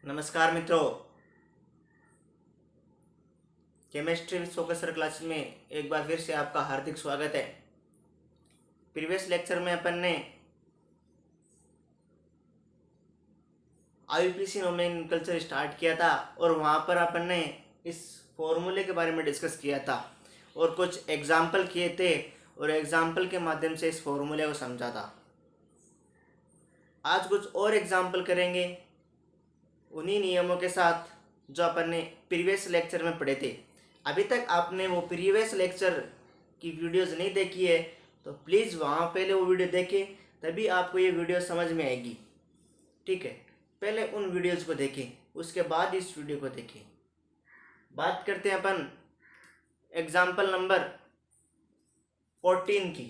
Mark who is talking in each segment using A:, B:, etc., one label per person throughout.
A: नमस्कार मित्रों, chemistry with focus sir class में एक बार फिर से आपका हार्दिक स्वागत है। प्रीवियस लेक्चर में अपन ने आईयूपीएसी नोमेनक्लेचर स्टार्ट किया था और वहाँ पर अपन ने इस फॉर्मूले के बारे में डिस्कस किया था और कुछ एग्जाम्पल किए थे और एग्जाम्पल के माध्यम से इस फॉर्मूले को समझा था। आज कुछ और एग्जाम्पल करेंगे उन्हीं नियमों के साथ जो अपन ने प्रीवियस लेक्चर में पढ़े थे। अभी तक आपने वो प्रीवियस लेक्चर की वीडियोस नहीं देखी है तो प्लीज़ वहाँ पहले वो वीडियो देखें, तभी आपको ये वीडियो समझ में आएगी। ठीक है, पहले उन वीडियोस को देखें, उसके बाद इस वीडियो को देखें। बात करते हैं अपन एग्जाम्पल नंबर 14 की।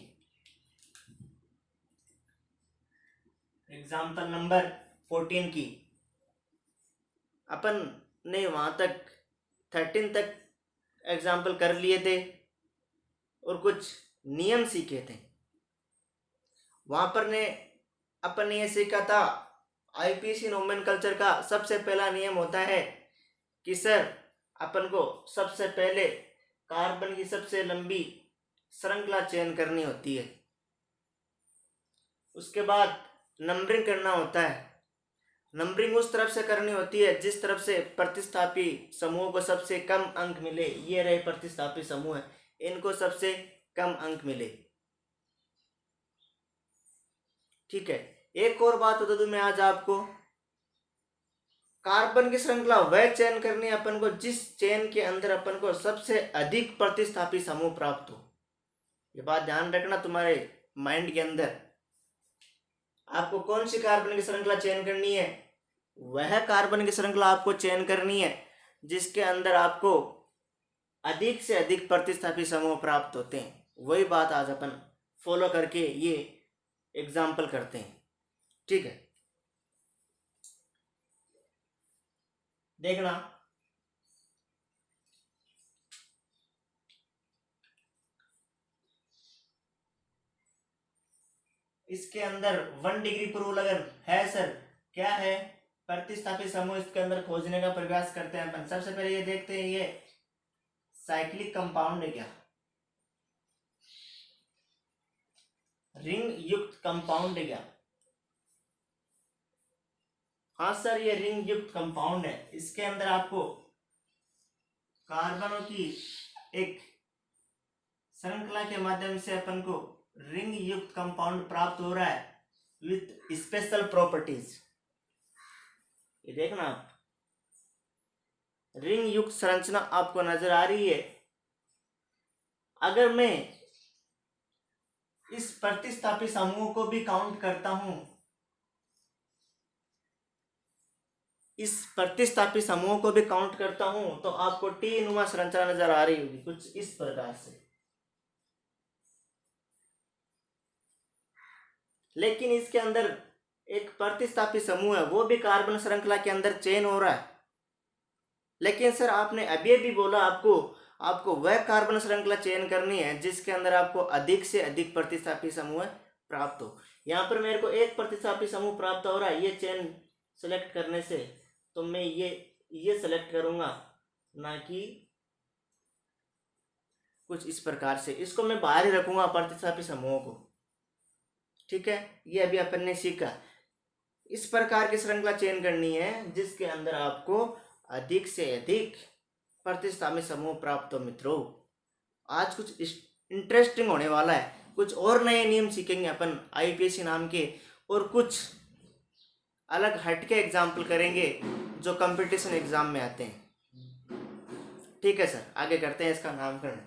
A: एग्जाम्पल नंबर 14 की अपन ने वहाँ तक 13 तक एग्जाम्पल कर लिए थे और कुछ नियम सीखे थे। वहाँ पर अपन ने ये सीखा था आईयूपीएसी नोमेनक्लेचर का सबसे पहला नियम होता है कि सर अपन को सबसे पहले कार्बन की सबसे लंबी श्रृंखला चयन करनी होती है, उसके बाद नंबरिंग करना होता है। नंबरिंग उस तरफ से करनी होती है जिस तरफ से प्रतिस्थापी समूह को सबसे कम अंक मिले। ये रहे प्रतिस्थापी समूह है, इनको सबसे कम अंक मिले। ठीक है, एक और बात बता दूं मैं आज आपको, कार्बन की श्रृंखला वह चयन करनी है अपन को जिस चयन के अंदर अपन को सबसे अधिक प्रतिस्थापी समूह प्राप्त हो। ये बात ध्यान रखना तुम्हारे माइंड के अंदर। आपको कौन सी कार्बन की श्रृंखला चयन करनी है? वह कार्बन की श्रृंखला आपको चयन करनी है जिसके अंदर आपको अधिक से अधिक प्रतिस्थापी समूह प्राप्त होते हैं। वही बात आज अपन फॉलो करके ये एग्जाम्पल करते हैं। ठीक है, देखना इसके अंदर 1 डिग्री पर उल्लंघन है। सर क्या है? प्रतिस्थापी समूह इसके अंदर खोजने का प्रयास करते हैं अपन। सबसे पहले ये देखते हैं ये साइक्लिक कंपाउंड है क्या, रिंग युक्त कंपाउंड है क्या? हाँ सर, ये रिंग युक्त कंपाउंड है। इसके अंदर आपको कार्बनों की एक श्रृंखला के माध्यम से अपन को रिंग युक्त कंपाउंड प्राप्त हो रहा है विथ स्पेशल प्रॉपर्टीज। ये देखना आप, रिंग युक्त संरचना आपको नजर आ रही है। अगर मैं इस प्रतिस्थापी समूह को भी काउंट करता हूं, इस प्रतिस्थापी समूह को भी काउंट करता हूं तो आपको टी नुमा संरचना नजर आ रही होगी कुछ इस प्रकार से। लेकिन इसके अंदर एक प्रतिस्थापी समूह है, वो भी कार्बन श्रृंखला के अंदर चयन हो रहा है। लेकिन सर आपने अभी बोला आपको वह कार्बन श्रृंखला चयन करनी है जिसके अंदर आपको अधिक से अधिक प्रतिस्थापी समूह प्राप्त हो। यहाँ पर मेरे को एक प्रतिस्थापी समूह प्राप्त हो रहा है, ये चयन सेलेक्ट करने से तो मैं ये सेलेक्ट करूंगा, ना कि कुछ इस प्रकार से। इसको मैं बाहर ही रखूंगा प्रतिस्थापी समूहों को। ठीक है, ये अभी अपन ने सीखा। इस प्रकार की श्रृंखला चयन करनी है जिसके अंदर आपको अधिक से अधिक प्रतिस्थापी समूह प्राप्त हो। मित्रों, आज कुछ इंटरेस्टिंग होने वाला है, कुछ और नए नियम सीखेंगे अपन आईयूपीएसी नाम के, और कुछ अलग हटके एग्जाम्पल करेंगे जो कंपटीशन एग्जाम में आते हैं। ठीक है सर, आगे करते हैं इसका नामकरण।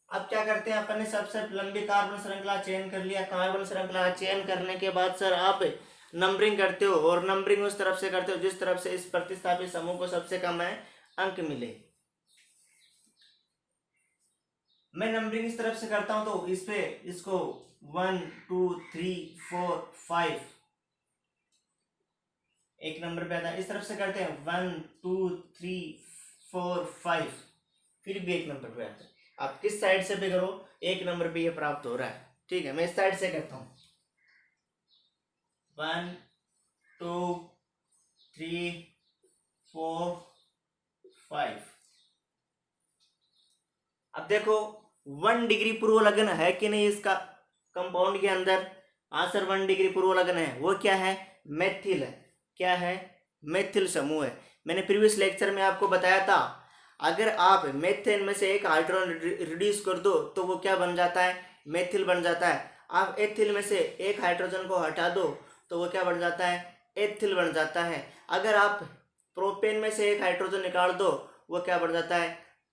A: अब क्या करते हैं, अपन ने सबसे लंबी कार्बन श्रृंखला चयन कर लिया। कार्बन श्रृंखला चयन करने के बाद सर आप नंबरिंग करते हो, और नंबरिंग उस तरफ से करते हो जिस तरफ से इस प्रतिस्थापी समूह को सबसे कम अंक मिले। मैं नंबरिंग इस तरफ से करता हूं तो इस पे इसको 1 2 3 4 5 एक नंबर पे आता है। इस तरफ से करते हैं 1 2 3 4 5, फिर भी एक नंबर पे आता है। आप किस साइड से भी करो एक नंबर पे ये प्राप्त हो रहा है। ठीक है, मैं इस साइड से करता हूं 1 2 3 4 5। अब देखो 1 डिग्री पूर्वलग्न है कि नहीं इसका कंपाउंड के अंदर। हाँ सर 1 डिग्री पूर्वलग्न है। वो क्या है? मेथिल है। क्या है? मेथिल समूह है। मैंने प्रीवियस लेक्चर में आपको बताया था, अगर आप मेथेन में से एक हाइड्रोजन रिड्यूस कर दो तो वो क्या बन जाता है? मेथिल बन जाता है। आप एथिल में से एक हाइड्रोजन को हटा दो तो वो क्या बन जाता है? एथिल बन जाता है। अगर आप प्रोपेन में से एक हाइड्रोजन निकाल दो वो क्या बन जाता है?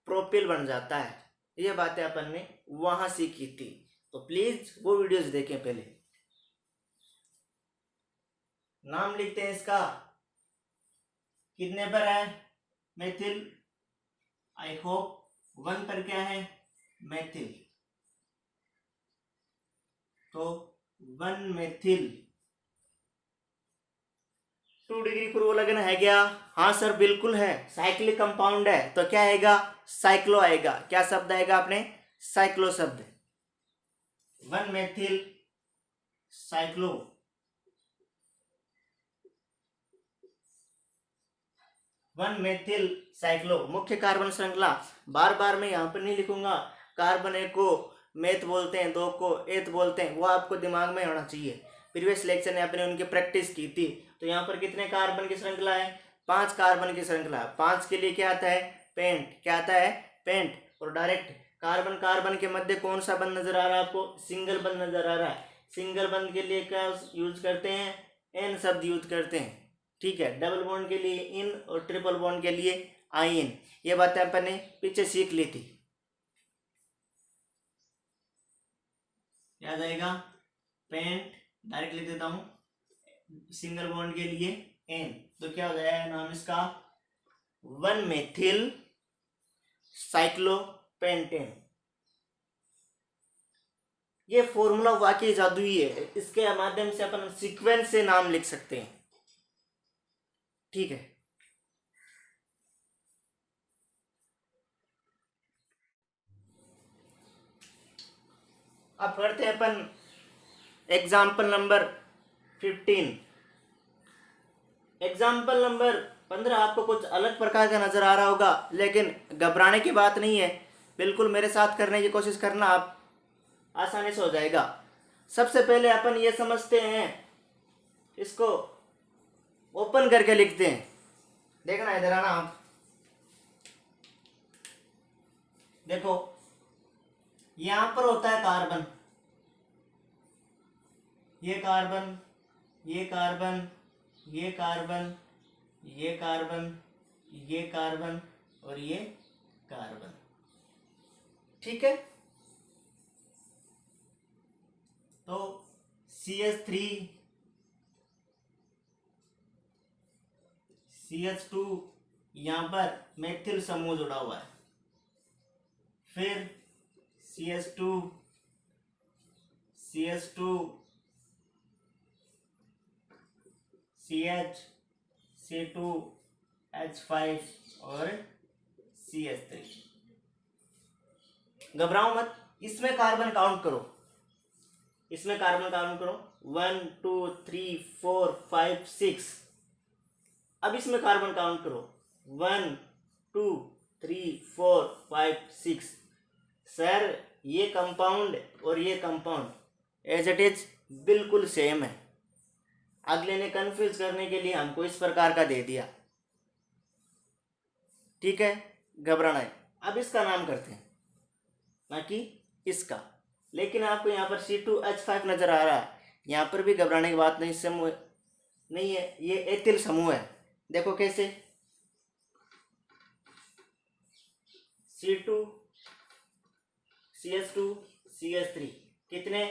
A: प्रोपिल बन जाता है। ये बातें अपन ने वहां सीखी थी, तो प्लीज वो वीडियोस देखें। पहले नाम लिखते हैं इसका। कितने पर है? मेथिल। आई होप 1 पर क्या है? मेथिल। तो 1 मेथिल 2 डिग्री पूर्वलग्न है क्या? हाँ सर बिल्कुल है। साइक्लिक कंपाउंड है तो क्या आएगा? साइक्लो आएगा। क्या शब्द आएगा अपने? साइक्लो शब्द। 1 मेथिल साइक्लो। 1 मेथिल साइक्लो मुख्य कार्बन श्रृंखला। बार बार मैं यहाँ पर नहीं लिखूंगा। कार्बन 1 को मेथ बोलते हैं, 2 को एथ बोलते हैं, वो आपको दिमाग में होना चाहिए। प्रीवियस लेक्चर में आपने उनकी प्रैक्टिस की थी। तो यहाँ पर कितने कार्बन की श्रृंखला है? 5 कार्बन की श्रृंखला। 5 के लिए क्या आता है? पेंट। क्या आता है? पेंट। और डायरेक्ट कार्बन कार्बन के मध्य कौन सा बंध नजर आ रहा है आपको? सिंगल बंध नजर आ रहा है। सिंगल बंध के लिए क्या यूज करते हैं? एन शब्द यूज करते हैं। ठीक है। डबल बॉन्ड के लिए इन और ट्रिपल बॉन्ड के लिए आइन। ये बातें अपन ने पीछे सीख ली थी। याद आएगा? पेंट डायरेक्ट लिख देता हूं। सिंगल बॉन्ड के लिए एन, तो क्या हो जाएगा नाम इसका? 1 मेथिल साइक्लोपेंटेन। ये फॉर्मूला वाकई जादुई है। इसके माध्यम से अपन सीक्वेंस से नाम लिख सकते हैं। ठीक है। अब करते हैं अपन एग्जाम्पल नंबर 15। एग्जाम्पल नंबर 15 आपको कुछ अलग प्रकार का नजर आ रहा होगा, लेकिन घबराने की बात नहीं है। बिल्कुल मेरे साथ करने की कोशिश करना, आप आसानी से हो जाएगा। सबसे पहले अपन ये समझते हैं, इसको ओपन करके लिखते हैं। देखना इधर आना आप। देखो यहां पर होता है कार्बन, ये कार्बन, ये कार्बन, ये कार्बन, ये कार्बन, ये कार्बन और ये कार्बन। ठीक है। तो CH3 CH2 यहां पर मेथिल समूह जुड़ा हुआ है। फिर CH2 CH2 CH C2 H5 और CH3। घबराओ मत, इसमें कार्बन काउंट करो। इसमें कार्बन काउंट करो 1 2 3 4 5 6। अब इसमें कार्बन काउंट करो 1 2 3 4 5 6। सर ये कंपाउंड और ये कंपाउंड एज इट इज बिल्कुल सेम है। अगले ने कंफ्यूज करने के लिए हमको इस प्रकार का दे दिया। ठीक है, घबराना है। अब इसका नाम करते हैं, ना कि इसका। लेकिन आपको यहाँ पर C2H5 नजर आ रहा है, यहाँ पर भी घबराने की बात नहीं। समूह नहीं है, ये एथिल समूह है। देखो कैसे, C2 CH2 CH3 कितने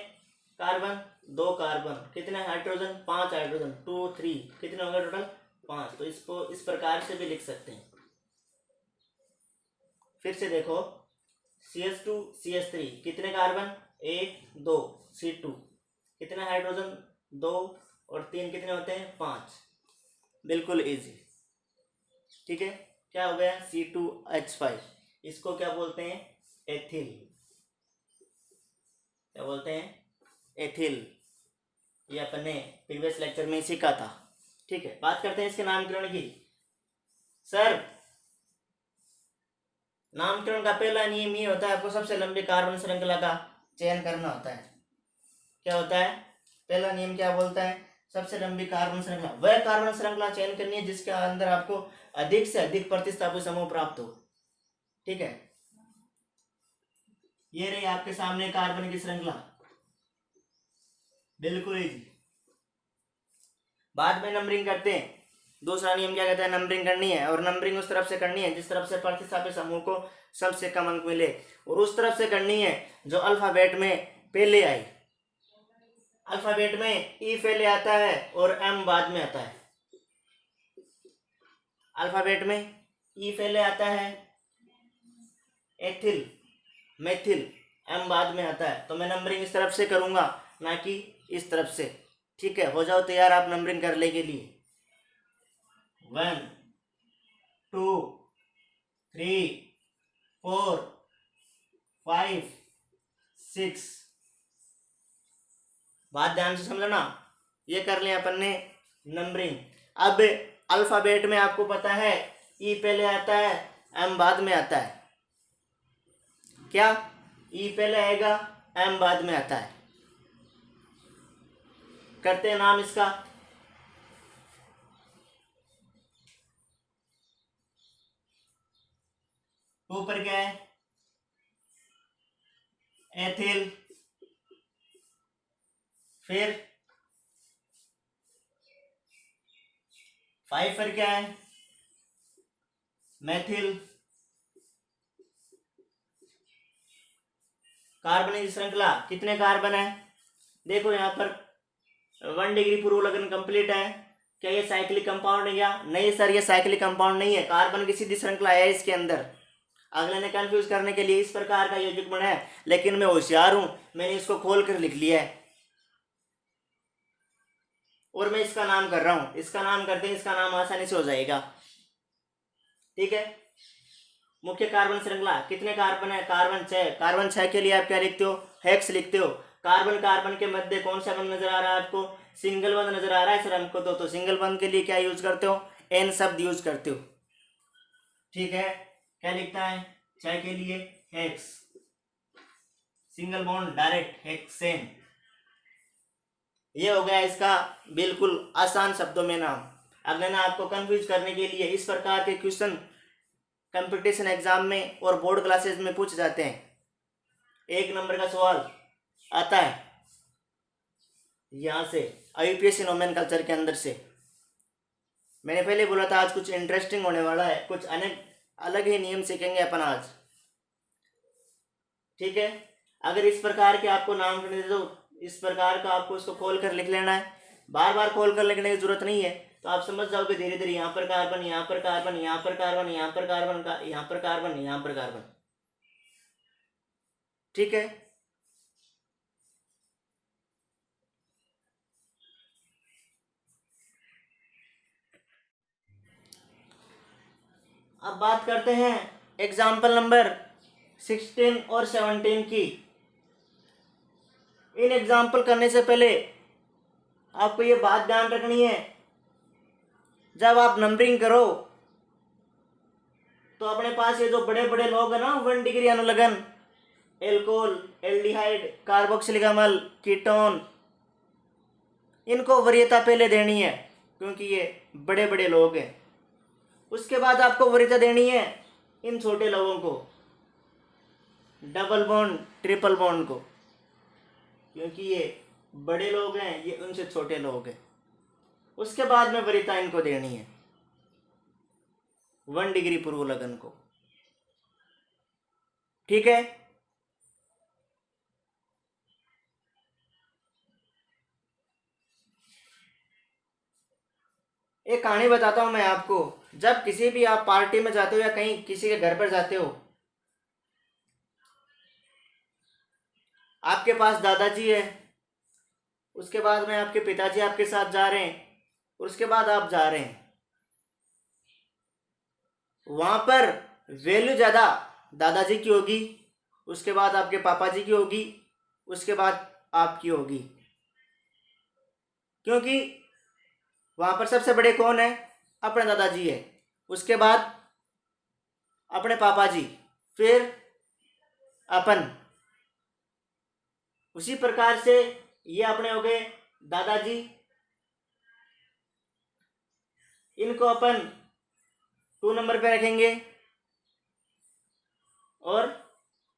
A: कार्बन? 2 कार्बन। कितने हाइड्रोजन? 5 हाइड्रोजन। 2 3 कितने होंगे टोटल? 5। तो इसको इस प्रकार से भी लिख सकते हैं। फिर से देखो CH2 CH3 कितने कार्बन? 1 2। C2 कितने हाइड्रोजन? 2 और 3 कितने होते हैं? 5। बिल्कुल इजी। ठीक है। क्या हो गया? C2H5। इसको क्या बोलते हैं? एथिल। क्या बोलते हैं? एथिल। ये अपन ने प्रीवियस लेक्चर में सीखा था। ठीक है, बात करते हैं इसके नामकरण की। सर, नामकरण का पहला नियम ये होता है, आपको सबसे लंबी कार्बन श्रृंखला का चयन करना होता है। क्या होता है? पहला नियम क्या बोलता है? सबसे लंबी कार्बन श्रृंखला, वह कार्बन श्रृंखला चयन करनी है जिसके अंदर आपको अधिक से अधिक प्रतिस्थापी समूह प्राप्त हो। ठीक है, ये रही आपके सामने कार्बन की श्रृंखला, बिल्कुल ही। बाद में नंबरिंग करते हैं। दूसरा नियम क्या कहता है? नंबरिंग करनी है, और नंबरिंग उस तरफ से करनी है जिस तरफ से प्रतिस्थापी समूह को सबसे कम अंक मिले, और उस तरफ से करनी है जो अल्फाबेट में पहले आई। अल्फाबेट में ई पहले आता है और एम बाद में आता है। अल्फाबेट में ई पहले आता है, एथिल, मेथिल, एम बाद में आता है। तो मैं नंबरिंग इस तरफ से करूंगा, ना कि इस तरफ से। ठीक है, हो जाओ तैयार आप नंबरिंग करने के लिए। 1 2 3 4 5 6। बात ध्यान से समझना, ये कर लिया अपन ने नंबरिंग। अब अल्फाबेट में आपको पता है ई पहले आता है, एम बाद में आता है। क्या? ई पहले आएगा, एम बाद में आता है। करते हैं नाम इसका। ऊपर क्या है? एथिल, फिर 5 पर क्या है? मेथिल। कार्बन की श्रृंखला कितने कार्बन है? देखो यहाँ पर 1 डिग्री पूर्व लगन कंप्लीट है। क्या ये साइक्लिक कंपाउंड है क्या? नहीं सर, ये साइक्लिक कंपाउंड नहीं है, कार्बन की सीधी श्रृंखला है इसके अंदर। अगले ने कंफ्यूज करने के लिए इस प्रकार का युग्मन है, लेकिन मैं होशियार हूं, मैंने इसको खोल कर लिख लिया है और मैं इसका नाम कर रहा हूं। इसका नाम करते हैं, इसका नाम आसानी से हो जाएगा। ठीक है, मुख्य कार्बन श्रृंखला कितने कार्बन है? कार्बन 6। कार्बन 6 के लिए आप क्या लिखते हो? हेक्स लिखते हो। कार्बन कार्बन के मध्य कौन सा बंध नजर आ रहा है आपको? सिंगल बंध नजर आ रहा है सर हमको। तो सिंगल बंध के लिए क्या यूज करते हो? एन शब्द यूज करते हो। ठीक है, क्या लिखता है 6 के लिए? Hex, single bond direct, hexane. ये हो गया इसका बिल्कुल आसान शब्दों में नाम। अगले ना आपको कंफ्यूज करने के लिए इस प्रकार के क्वेश्चन कंपटीशन एग्जाम में और बोर्ड क्लासेस में पूछे जाते हैं। 1 नंबर का सवाल आता है यहां से यूपीएससी नोमेनकल्चर के अंदर से। मैंने पहले बोला था आज कुछ इंटरेस्टिंग होने वाला है, कुछ अलग ही नियम सीखेंगे अपन आज। ठीक है, अगर इस प्रकार के आपको नाम करने दे दो, इस प्रकार का आपको इसको खोल कर लिख लेना है। बार बार खोल कर लिखने की जरूरत नहीं है, तो आप समझ जाओगे धीरे धीरे। यहाँ पर कार्बन, यहाँ पर कार्बन, यहाँ पर कार्बन, यहाँ पर कार्बन का, यहाँ पर कार्बन, यहाँ पर कार्बन। ठीक है, अब बात करते हैं एग्जाम्पल नंबर 16 और 17 की। इन एग्जाम्पल करने से पहले आपको ये बात ध्यान रखनी है, जब आप नंबरिंग करो तो अपने पास ये जो बड़े बड़े लोग हैं ना 1 डिग्री अनुलग्न, एल्कोहल, एल्डिहाइड, कार्बोक्सिलिक अम्ल, कीटोन, इनको वरीयता पहले देनी है क्योंकि ये बड़े बड़े लोग हैं। उसके बाद आपको वरीयता देनी है इन छोटे लोगों को, डबल बॉन्ड, ट्रिपल बॉन्ड को, क्योंकि ये बड़े लोग हैं, ये उनसे छोटे लोग हैं। उसके बाद में वरीयता इनको देनी है 1 डिग्री पूर्व लगन को। ठीक है, एक कहानी बताता हूं मैं आपको। जब किसी भी आप पार्टी में जाते हो या कहीं किसी के घर पर जाते हो, आपके पास दादाजी है, उसके बाद में आपके पिताजी आपके साथ जा रहे हैं, और उसके बाद आप जा रहे हैं। वहां पर वैल्यू ज्यादा दादाजी की होगी, उसके बाद आपके पापा जी की होगी, उसके बाद आपकी होगी, क्योंकि वहां पर सबसे बड़े कौन है? अपने दादाजी है। उसके बाद अपने पापा जी, फिर अपन। उसी प्रकार से ये अपने हो गए दादाजी, इनको अपन 2 नंबर पे रखेंगे और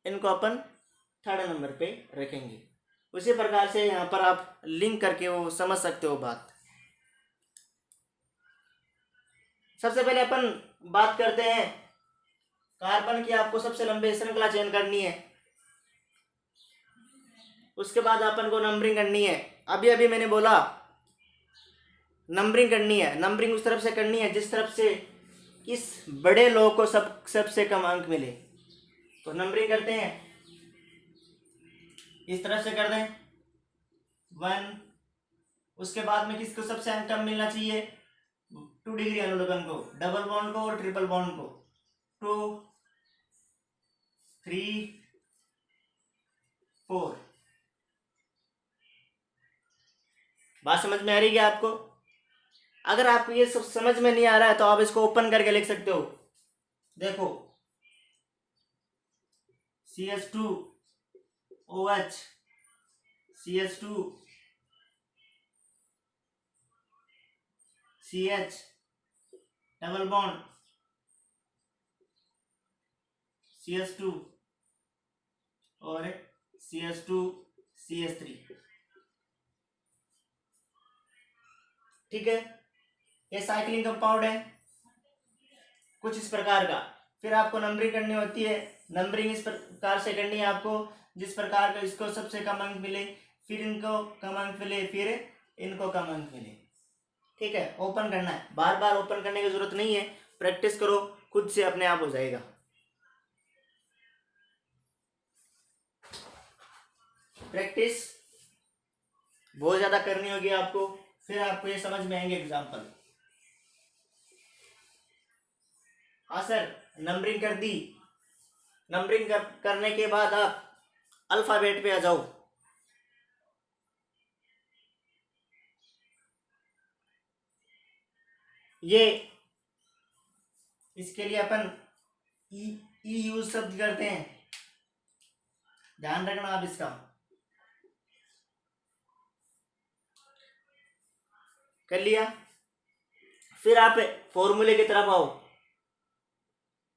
A: इनको अपन 3rd नंबर पे रखेंगे। उसी प्रकार से यहाँ पर आप लिंक करके वो समझ सकते हो बात। सबसे पहले अपन बात करते हैं कार्बन की। आपको सबसे लंबी श्रृंखला चयन करनी है, उसके बाद अपन को नंबरिंग करनी है। अभी अभी मैंने बोला नंबरिंग करनी है। नंबरिंग उस तरफ से करनी है जिस तरफ से इस बड़े लोग को सबसे कम अंक मिले। तो नंबरिंग करते हैं, इस तरफ से कर दें 1। उसके बाद में किसको सबसे अंक कम मिलना चाहिए? 2 डिग्री अनुलग्न को, डबल बॉन्ड को और ट्रिपल बॉन्ड को। 2 3 4। बात समझ में आ रही है आपको? अगर आपको ये सब समझ में नहीं आ रहा है तो आप इसको ओपन करके लिख सकते हो। देखो CH2OH, CH2 CH, double bond CH2 और CH2 CH3। ठीक है, ये साइक्लिंग कंपाउंड है कुछ इस प्रकार का। फिर आपको नंबरिंग करनी होती है। नंबरिंग इस प्रकार से करनी है आपको जिस प्रकार का इसको सबसे कम अंक मिले, फिर इनको कम अंक मिले, फिर इनको कम अंक मिले। ठीक है, ओपन करना है। बार बार ओपन करने की जरूरत नहीं है, प्रैक्टिस करो, खुद से अपने आप हो जाएगा। प्रैक्टिस बहुत ज्यादा करनी होगी आपको, फिर आपको ये समझ में आएंगे एग्जाम्पल। हाँ सर, नंबरिंग कर दी। नंबरिंग करने के बाद आप अल्फाबेट पे आ जाओ। ये इसके लिए अपन ई यूज शब्द करते हैं, ध्यान रखना आप इसका। कर लिया? फिर आप फॉर्मूले की तरफ आओ,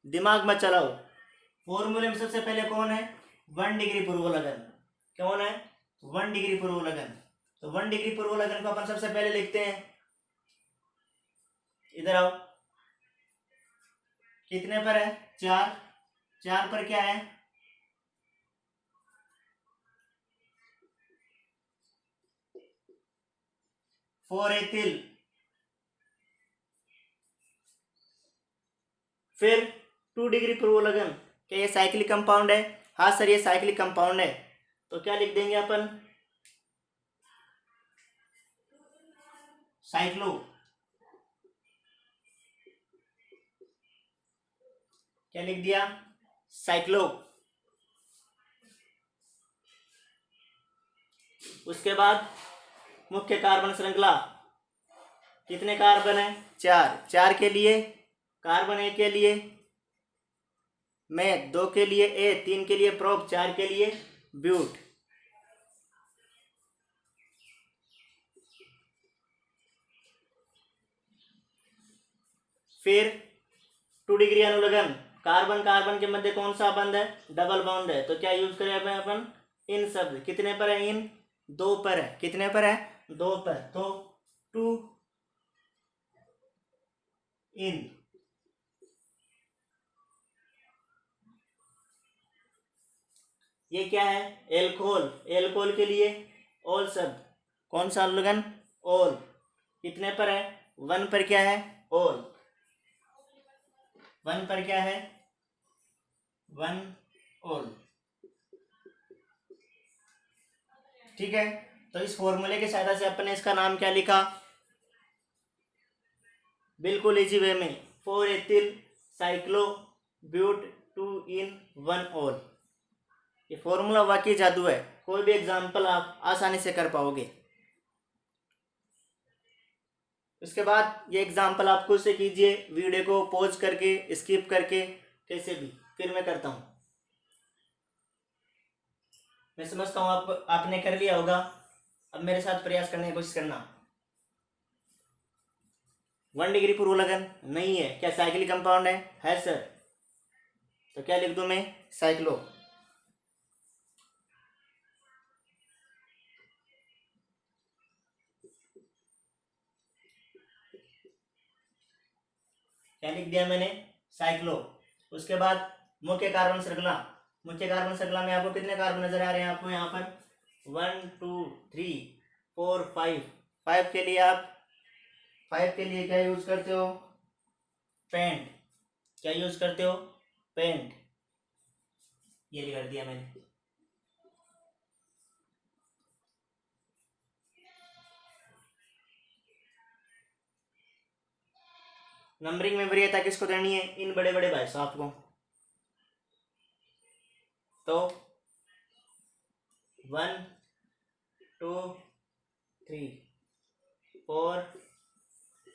A: दिमाग मत चलाओ। फॉर्मूले में सबसे पहले कौन है? 1 डिग्री पूर्व लगन। कौन है? 1 डिग्री पूर्व लगन। तो 1 डिग्री पूर्व लगन को अपन सबसे पहले लिखते हैं, इधर आओ। कितने पर है? 4। 4 पर क्या है? 4 एथिल। फिर 2 डिग्री पूर्व लगन, क्या ये साइक्लिक कंपाउंड है? हाँ सर, ये साइक्लिक कंपाउंड है। तो क्या लिख देंगे अपन? साइक्लो। क्या लिख दिया? साइक्लो। उसके बाद मुख्य कार्बन श्रृंखला, कितने कार्बन है? 4। 4 के लिए कार्बन ए के लिए में, 2 के लिए ए, 3 के लिए प्रोप, 4 के लिए ब्यूट। फिर 2 डिग्री अनुलग्न, कार्बन कार्बन के मध्य कौन सा बंध है? डबल बॉन्ड है। तो क्या यूज करें अपन? इन शब्द। कितने पर है? इन। 2 पर है। कितने पर है? 2 पर। तो 2 इन। ये क्या है? एल्कोहल। एल्कोहल के लिए ऑल शब्द, कौन सा अनुलग्न? ऑल। कितने पर है? 1 पर क्या है? ऑल। 1 पर क्या है? 1 ऑल। ठीक है, तो इस फॉर्मूले की सहायता से अपन ने इसका नाम क्या लिखा? बिल्कुल इजी वे में, 4 ethyl cyclo but 2 en 1 ol. ये फॉर्मूला वाकई जादू है, कोई भी एग्जाम्पल आप आसानी से कर पाओगे। उसके बाद ये एग्जाम्पल आप खुद से कीजिए, वीडियो को पॉज करके, स्किप करके, कैसे भी। फिर मैं करता हूँ। मैं समझता हूँ आपने कर लिया होगा। अब मेरे साथ प्रयास करने की कोशिश करना। 1 डिग्री पूर्व लगन नहीं है, क्या साइक्लिक कंपाउंड है सर। तो क्या लिख दूं मैं, साइक्लो। क्या लिख दिया मैंने, साइक्लो। उसके बाद मुख्य कार्बन श्रृंखला। मुख्य कार्बन श्रृंखला में आपको कितने कार्बन नजर आ रहे हैं आपको यहाँ पर, 1 2 3 4 5। 5 के लिए आप 5 के लिए क्या यूज करते हो, पेंट। क्या यूज करते हो, पेंट। ये लिख दिया मैंने। नंबरिंग में वरीयता किसको देनी है, इन बड़े बड़े भाई साहब को। तो 1 2 3 4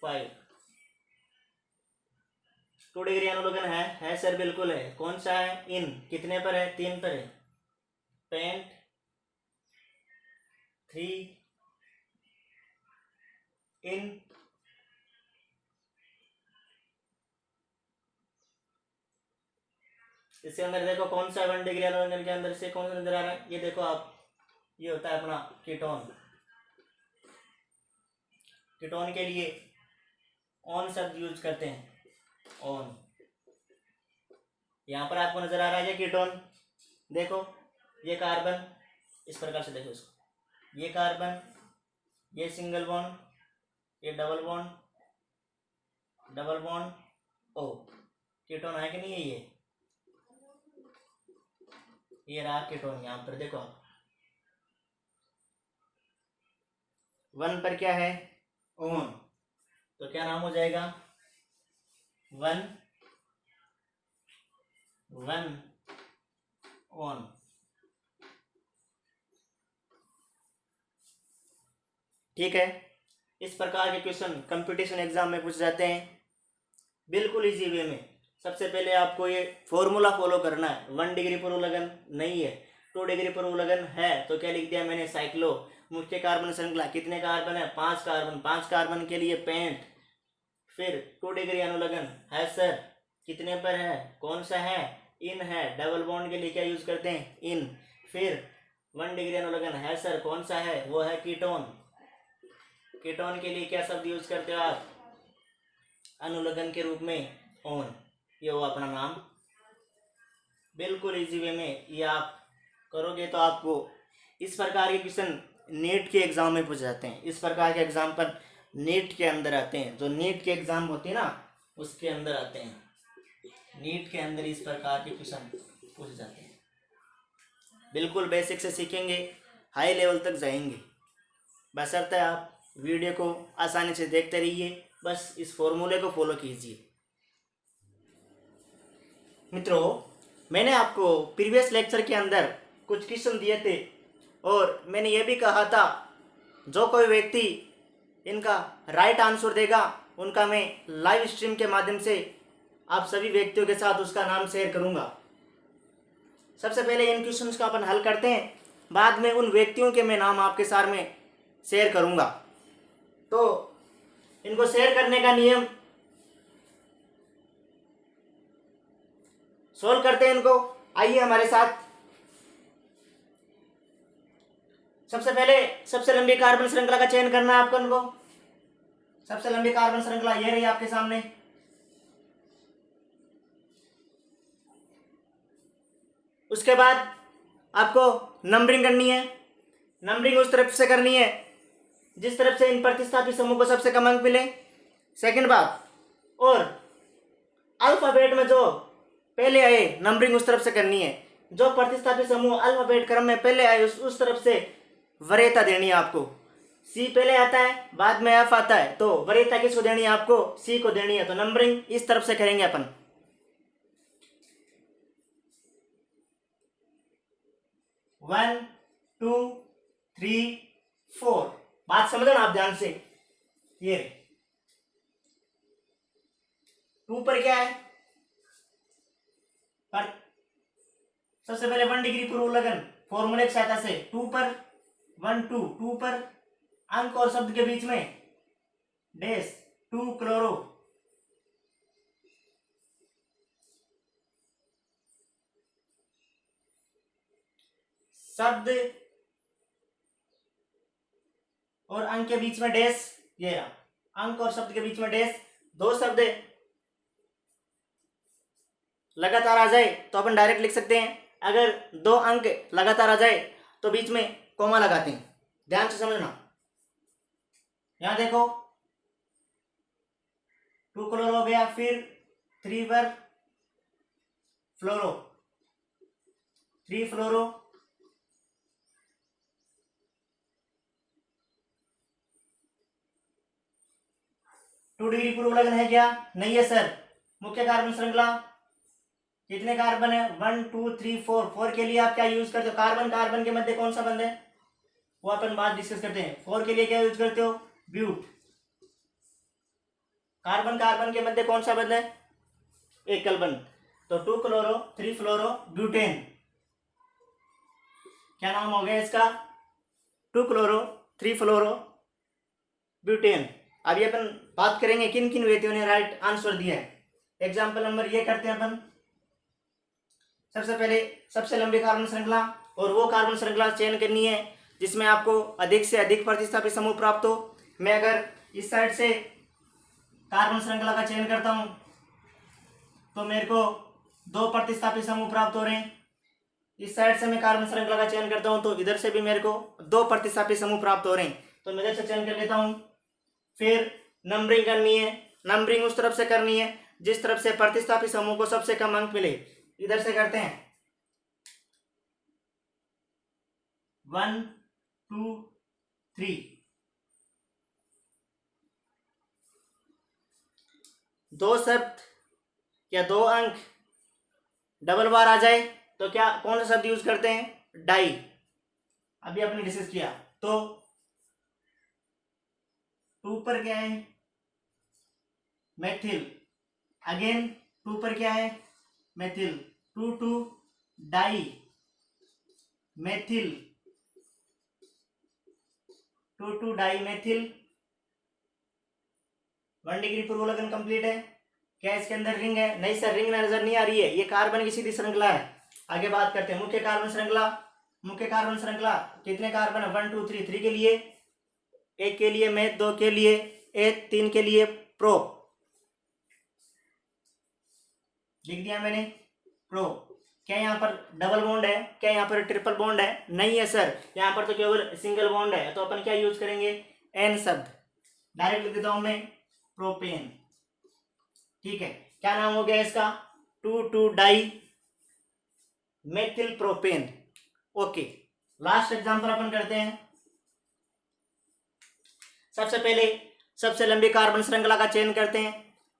A: 5। 2 डिग्री अनुलग्न है सर, बिल्कुल है। कौन सा है, इन। कितने पर है, 3 पर है। पेंट 3 इन। इसके अंदर देखो कौन सा 1 डिग्री अनुलग्न के अंदर से कौन सा नजर आ रहा है, ये देखो आप, ये होता है अपना कीटोन। कीटोन के लिए ऑन शब्द यूज करते हैं, ऑन। यहाँ पर आपको नजर आ रहा है ये कीटोन। देखो ये कार्बन, इस प्रकार से देखो इसको, ये कार्बन, ये सिंगल बॉन्ड, ये double bond, double bond O. Ketone है कि नहीं है ये रहा कीटोन। यहाँ पर देखो आप, 1 पर क्या है, ओन। तो क्या नाम हो जाएगा, 1 1 ओन। ठीक है। इस प्रकार के क्वेश्चन कंपटीशन एग्जाम में पूछ जाते हैं, बिल्कुल इजी वे में। सबसे पहले आपको ये फॉर्मूला फॉलो करना है। 1 डिग्री पूर्व लगन नहीं है, 2 डिग्री पूर्व लगन है, तो क्या लिख दिया मैंने, साइक्लो। मुख्य कार्बन श्रृंखला, कितने कार्बन है, 5 कार्बन। 5 कार्बन के लिए पेंट। फिर 2 डिग्री अनुलग्न है सर, कितने पर है, कौन सा है, इन है। डबल बॉन्ड के लिए क्या यूज करते हैं, इन। फिर 1 डिग्री अनुलग्न है सर, कौन सा है, वो है कीटोन। कीटोन के लिए क्या शब्द यूज करते हो आप, अनुलग्न के रूप में, ऑन। ये हो अपना नाम। बिल्कुल इजी वे में ये आप करोगे तो आपको इस प्रकार के क्वेश्चन नीट के एग्जाम में पूछ जाते हैं। इस प्रकार के एग्जाम पर नीट के अंदर आते हैं, जो नीट के एग्जाम होते हैं ना उसके अंदर आते हैं। नीट के अंदर इस प्रकार के क्वेश्चन पूछ जाते हैं। बिल्कुल बेसिक से सीखेंगे, हाई लेवल तक जाएंगे। बशर्ते आप वीडियो को आसानी से देखते रहिए, बस इस फॉर्मूले को फॉलो कीजिए। मित्रों, मैंने आपको प्रीवियस लेक्चर के अंदर कुछ क्वेश्चन दिए थे और मैंने ये भी कहा था जो कोई व्यक्ति इनका राइट आंसर देगा उनका मैं लाइव स्ट्रीम के माध्यम से आप सभी व्यक्तियों के साथ उसका नाम शेयर करूंगा। सबसे पहले इन क्वेश्चंस का अपन हल करते हैं, बाद में उन व्यक्तियों के मैं नाम आपके सामने शेयर करूंगा। तो इनको शेयर करने का नियम, सोल्व करते हैं इनको, आइए हमारे साथ। सबसे पहले सबसे लंबी कार्बन श्रृंखला का चयन करना है आपको। इनको सबसे लंबी कार्बन श्रृंखला ये रही आपके सामने। उसके बाद आपको नंबरिंग करनी है। नंबरिंग उस तरफ से करनी है जिस तरफ से इन प्रतिस्थापी समूह को सबसे कम अंक मिले। सेकंड बात, और अल्फाबेट में जो पहले आए नंबरिंग उस तरफ से करनी है। जो प्रतिस्थापी समूह अल्फाबेट क्रम में पहले आए उस तरफ से वरीयता देनी है आपको। सी पहले आता है, बाद में एफ आता है, तो वरीयता किसको देनी है आपको, सी को देनी है। तो नंबरिंग इस तरफ से करेंगे अपन। 1 2 3 4। बात समझो ना आप ध्यान से। ये 2 पर क्या है, पर सबसे पहले 1 डिग्री पूर्व लगन फॉर्मूले की सहायता से 2 पर 1 2 2 पर अंक और शब्द के बीच में डैश 2 क्लोरो, शब्द और अंक के बीच में डैश, ये रहा, अंक और शब्द के बीच में डैश, दो शब्द लगातार आ जाए तो अपन डायरेक्ट लिख सकते हैं, अगर दो अंक लगातार आ जाए तो बीच में कोमा लगाते हैं। ध्यान से समझना, यहां देखो 2 क्लोरो हो गया, फिर 3 पर फ्लोरो, 3 फ्लोरो, टू डिग्री पूर्व लगन है क्या, नहीं है सर। मुख्य कार्बन श्रृंखला कितने कार्बन है, 1 2 3 4, 4 के लिए आप क्या यूज करते हो, कार्बन कार्बन के मध्य कौन सा बंध है वो अपन बात डिस्कस करते हैं। 4 के लिए क्या यूज करते हो, ब्यूट। कार्बन कार्बन के मध्य कौन सा बंध है, एकल बंध, तो 2 क्लोरो 3 फ्लोरो ब्यूटेन, क्या नाम हो गया इसका, 2 क्लोरो 3 फ्लोरो ब्यूटेन। अभी अपन बात करेंगे किन किन व्यक्तियों ने राइट आंसर दिया है। एग्जाम्पल नंबर ये करते हैं अपन, सबसे पहले सबसे लंबी कार्बन श्रृंखला, और वो कार्बन श्रृंखला चयन करनी है जिसमें आपको अधिक से अधिक प्रतिस्थापित समूह प्राप्त हो। मैं अगर इस साइड से कार्बन श्रृंखला का चयन करता हूं तो मेरे को 2 प्रतिस्थापित समूह प्राप्त हो रहे हैं, इस साइड से मैं कार्बन श्रृंखला का चयन करता हूं तो इधर से भी मेरे को 2 प्रतिस्थापित समूह प्राप्त हो रहे हैं, तो मैं इधर से चयन कर लेता हूं। फिर नंबरिंग करनी है, नंबरिंग उस तरफ से करनी है जिस तरफ से प्रतिस्थापित समूह को सबसे कम अंक मिले, इधर से करते हैं 1 2 3, 2 शब्द या 2 अंक डबल बार आ जाए तो क्या कौन सा शब्द यूज करते हैं, डाई। अभी आपने डिस्कस किया, तो 2 पर क्या है, मेथिल, अगेन 2 पर क्या है, methyl, 2 2 die methyl, 2 2 die methyl, 1 degree पूर्व लगन कंप्लीट है। क्या इसके अंदर रिंग है, नहीं सर रिंग नजर नहीं आ रही है, ये कार्बन की सीधी श्रृंखला है। आगे बात करते हैं मुख्य कार्बन श्रृंखला। मुख्य कार्बन श्रृंखला कितने कार्बन है, 1 2 3, 3 के लिए, 1 के लिए मेथ, 2 के लिए एथ, 3 के लिए प्रो, लिख दिया मैंने प्रो। क्या यहाँ पर डबल बॉन्ड है, क्या यहाँ पर ट्रिपल बॉन्ड है, नहीं है सर, यहाँ पर तो केवल सिंगल बॉन्ड है, तो अपन क्या यूज करेंगे, एन शब्द, डायरेक्ट लिख देता हूं मैं प्रोपेन। ठीक है, क्या नाम हो गया इसका, 2 2 die methyl propane. Okay, last example अपन करते हैं। सबसे पहले सबसे लंबी कार्बन श्रृंखला का चयन करते हैं,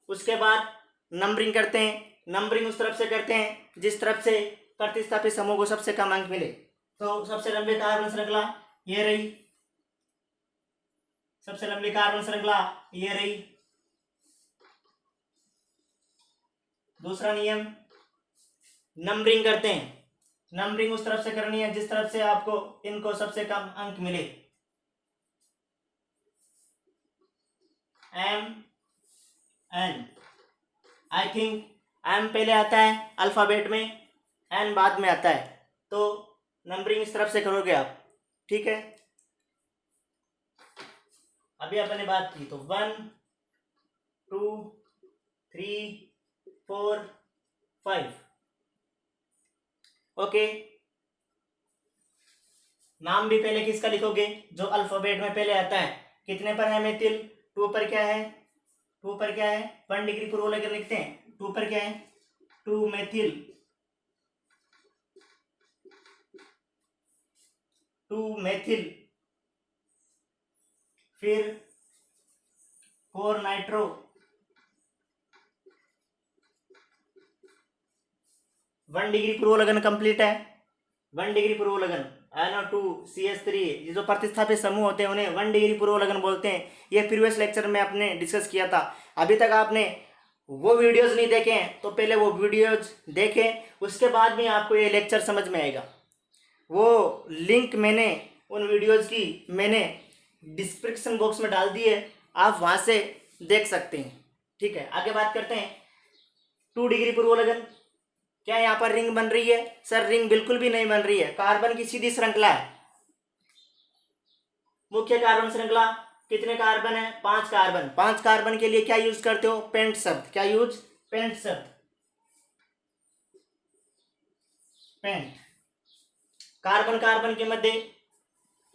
A: उसके बाद नंबरिंग करते हैं। नंबरिंग उस तरफ से करते हैं जिस तरफ से प्रतिस्थापित समूह को सबसे कम अंक मिले। तो सबसे लंबी कार्बन श्रृंखला ये रही, सबसे लंबी कार्बन श्रृंखला ये रही। दूसरा नियम, नंबरिंग करते हैं, नंबरिंग उस तरफ से करनी है जिस तरफ से आपको इनको सबसे कम अंक मिले। M N, I think M पहले आता है अल्फाबेट में, एन बाद में आता है, तो नंबरिंग इस तरफ से करोगे आप। ठीक है, अभी अपने बात की तो 1 2 3 4 5। ओके, नाम भी पहले किसका लिखोगे, जो अल्फाबेट में पहले आता है। कितने पर है मेथिल, 2 पर क्या है, 2 पर क्या है, 1 डिग्री पूर्व लेकर लिखते हैं। 2 पर क्या है, 2 मेथिल, 2 मेथिल, फिर 4 नाइट्रो, 1 डिग्री पूर्व लगन कंप्लीट है। 1 डिग्री पूर्व लगन NO2CH3, ये जो प्रतिस्थापित समूह होते हैं उन्हें 1 डिग्री पूर्व लगन बोलते हैं। ये प्रीवियस लेक्चर में आपने डिस्कस किया था। अभी तक आपने वो वीडियोस नहीं देखे हैं तो पहले वो वीडियोस देखें, उसके बाद भी आपको ये लेक्चर समझ में आएगा। वो लिंक मैंने उन वीडियोस की मैंने डिस्क्रिप्शन बॉक्स में डाल दी है, आप वहाँ से देख सकते हैं। ठीक है, आगे बात करते हैं 2 डिग्री पूर्व लगन। क्या यहाँ पर रिंग बन रही है? सर रिंग बिल्कुल भी नहीं बन रही है, कार्बन की सीधी श्रृंखला है। मुख्य कार्बन श्रृंखला कितने कार्बन है? 5 कार्बन। 5 कार्बन के लिए क्या यूज करते हो? पेंट शब्द। क्या यूज? पेंट शब्द। पेंट। कार्बन कार्बन के मध्य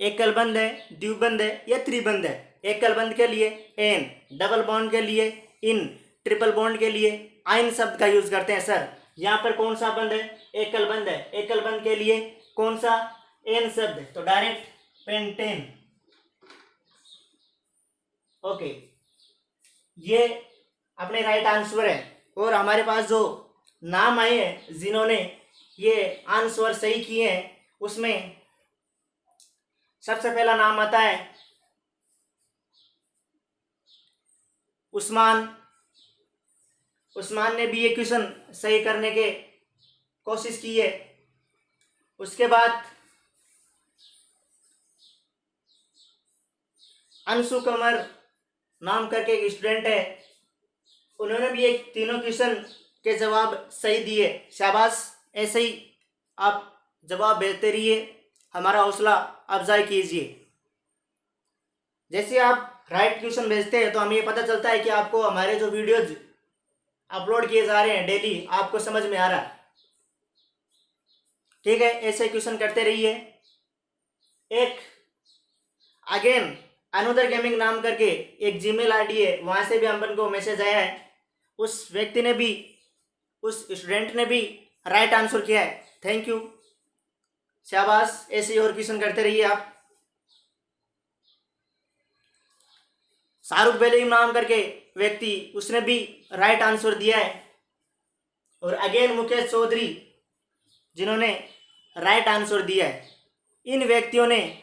A: एकल बंध है, द्विबंध है या त्रिबंध है? एकल बंध के लिए एन, डबल बॉन्ड के लिए इन, ट्रिपल बॉन्ड के लिए आइन शब्द का यूज करते हैं। सर यहाँ पर कौन सा बंध है? एकल बंध है। एकल बंध के लिए कौन सा? एन शब्द, तो डायरेक्ट पेंटेन। ओके, ये अपने राइट आंसर है। और हमारे पास जो नाम आए हैं जिन्होंने ये आंसर सही किए हैं, उसमें सबसे पहला नाम आता है उस्मान। उस्मान ने भी ये क्वेश्चन सही करने के कोशिश की है। उसके बाद अंशु कमर नाम करके एक स्टूडेंट है, उन्होंने भी एक तीनों क्वेश्चन के जवाब सही दिए। शाबाश, ऐसे ही आप जवाब भेजते रहिए, हमारा हौसला अफजाई कीजिए। जैसे आप राइट क्वेश्चन भेजते हैं तो हमें ये पता चलता है कि आपको हमारे जो वीडियोज अपलोड किए जा रहे हैं डेली आपको समझ में आ रहा है। ठीक है, ऐसे क्वेश्चन करते रहिए। एक अगेन अनदर गेमिंग नाम करके एक जीमेल आईडी है, वहां से भी अपन को मैसेज आया है। उस व्यक्ति ने भी, उस स्टूडेंट ने भी राइट आंसर किया है। थैंक यू, शाबाश, ऐसे ही और क्वेश्चन करते रहिए आप। शाहरुख बेलीम नाम करके व्यक्ति, उसने भी राइट आंसर दिया है। और अगेन मुकेश चौधरी जिन्होंने राइट आंसर दिया है। इन व्यक्तियों ने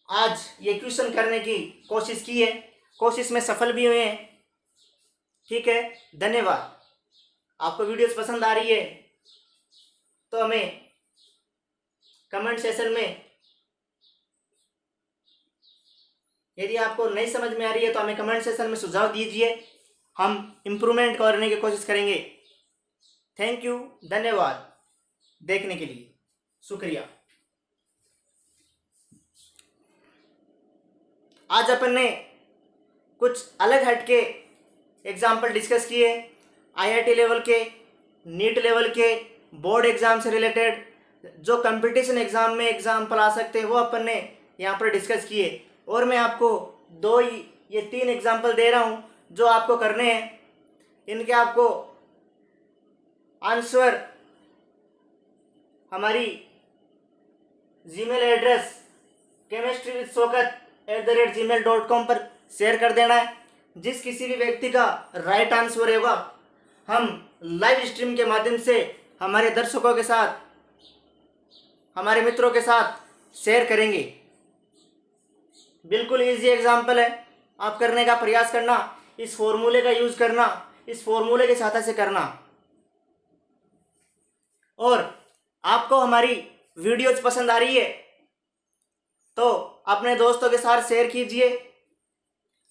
A: आज ये क्वेश्चन करने की कोशिश की है, कोशिश में सफल भी हुए हैं। ठीक है, धन्यवाद। आपको वीडियोस पसंद आ रही है तो हमें कमेंट सेशन में, यदि आपको नहीं समझ में आ रही है तो हमें कमेंट सेशन में सुझाव दीजिए, हम इम्प्रूवमेंट करने की कोशिश करेंगे। थैंक यू, धन्यवाद देखने के लिए, शुक्रिया। आज अपन ने कुछ अलग हटके एग्जाम्पल डिस्कस किए, आईआईटी लेवल के, नीट लेवल के, बोर्ड एग्जाम से रिलेटेड जो कंपटीशन एग्जाम में एग्जाम्पल आ सकते हैं वो अपन ने यहाँ पर डिस्कस किए। और मैं आपको 3 एग्जाम्पल दे रहा हूँ जो आपको करने हैं। इनके आपको आंसर हमारी जीमेल एड्रेस chemistry.shokhat@gmail.com पर शेयर कर देना है। जिस किसी भी व्यक्ति का राइट आंसर होगा हम लाइव स्ट्रीम के माध्यम से हमारे दर्शकों के साथ, हमारे मित्रों के साथ शेयर करेंगे। बिल्कुल इजी एग्जाम्पल है, आप करने का प्रयास करना, इस फॉर्मूले का यूज करना, इस फॉर्मूले के सहायता से करना। और आपको हमारी वीडियोज पसंद आ रही है तो अपने दोस्तों के साथ शेयर कीजिए।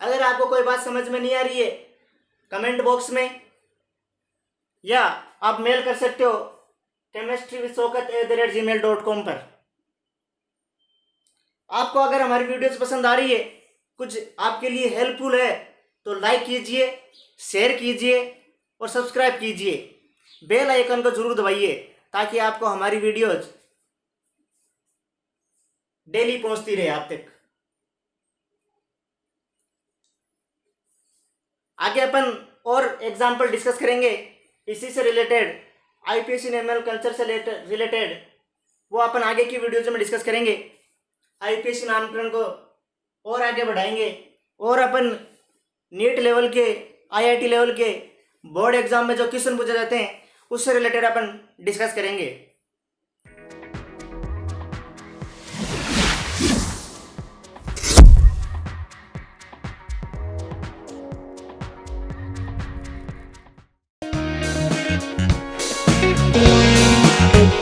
A: अगर आपको कोई बात समझ में नहीं आ रही है कमेंट बॉक्स में, या आप मेल कर सकते हो chemistry.shokhat@gmail.com पर। आपको अगर हमारी वीडियोस पसंद आ रही है, कुछ आपके लिए हेल्पफुल है तो लाइक कीजिए, शेयर कीजिए और सब्सक्राइब कीजिए। बेल आइकन को जरूर दबाइए ताकि आपको हमारी वीडियोज डेली पहुंचती रहे आप तक। आगे अपन और एग्जाम्पल डिस्कस करेंगे इसी से रिलेटेड, आईपीएससी एमएल कल्चर से रिलेटेड, वो अपन आगे की वीडियोज में डिस्कस करेंगे। आईपीएससी नामकरण को और आगे बढ़ाएंगे और अपन नीट लेवल के, आईआईटी लेवल के बोर्ड एग्जाम में जो क्वेश्चन पूछे जाते हैं उससे रिलेटेड अपन डिस्कस करेंगे।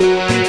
A: है।